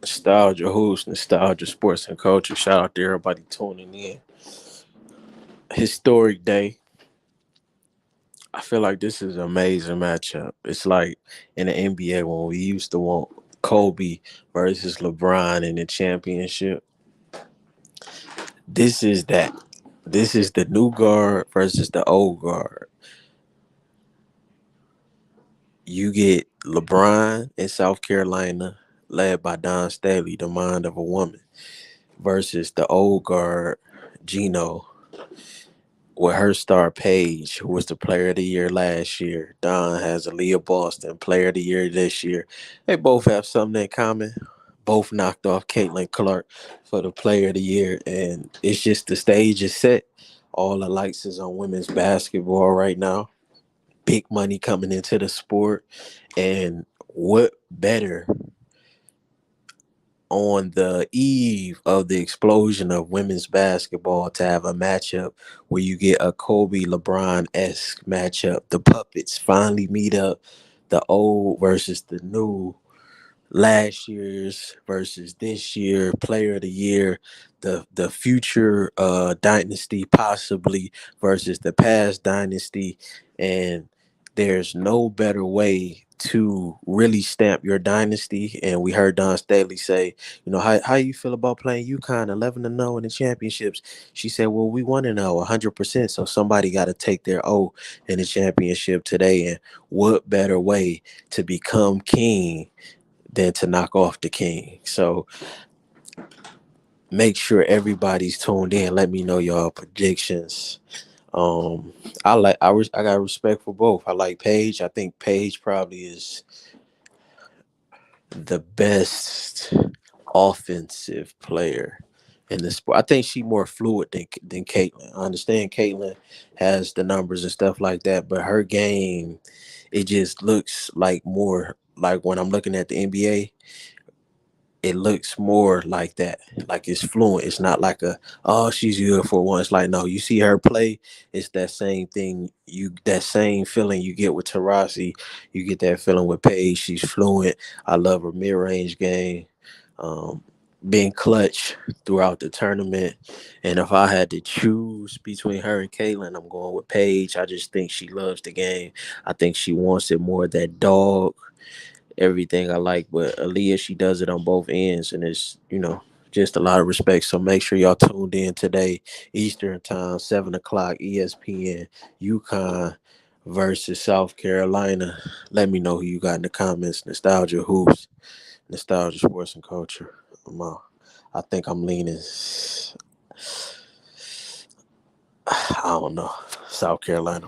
Nostalgia Hoops, Nostalgia Sports and Culture. Shout out to everybody tuning in. Historic day. I feel like this is an amazing matchup. It's like in the NBA when we used to want Kobe versus LeBron in the championship. This is that. This is the new guard versus the old guard. You get LeBron in South Carolina, led by Don Staley, the mind of a woman, versus the old guard, Gino, with her star Paige, who was the player of the year last year. Don has Aaliyah Boston, player of the year this year. They both have something in common. Both knocked off Caitlin Clark for the player of the year. And it's just the stage is set. All the lights is on women's basketball right now. Big money coming into the sport. And what better on the eve of the explosion of women's basketball to have a matchup where you get a Kobe LeBron esque matchup. The puppets finally meet up, the old versus the new, last year's versus this year, player of the year, the future dynasty possibly versus the past dynasty. And there's no better way to really stamp your dynasty. And we heard Don Staley say, how you feel about playing UConn 11-0 in the championships? She said, well, we want to know 100%. So somebody got to take their O in the championship today. And what better way to become king than to knock off the king? So make sure everybody's tuned in. Let me know y'all predictions. Um, I got respect for both. I like Paige. I think Paige probably is the best offensive player in the sport. I think she's more fluid than Caitlin. I understand Caitlin has the numbers and stuff like that, but her game, it just looks like more like when I'm looking at the NBA, it looks more like that. Like it's fluent. It's not like she's good for one. It's like, no, you see her play, it's that same thing. That same feeling you get with Tarasi, you get that feeling with Paige. She's fluent. I love her mid range game. Um, Being clutch throughout the tournament. And if I had to choose between her and Caitlin, I'm going with Paige. I just think she loves the game. I think she wants it more, that dog, everything I like. But Aaliyah, she does it on both ends, and it's just a lot of respect. So make sure y'all tuned in today, Eastern time, 7 o'clock, ESPN, UConn versus South Carolina. Let me know who you got in the comments. Nostalgia Hoops, Nostalgia Sports and Culture. I think I'm leaning. I don't know, South Carolina.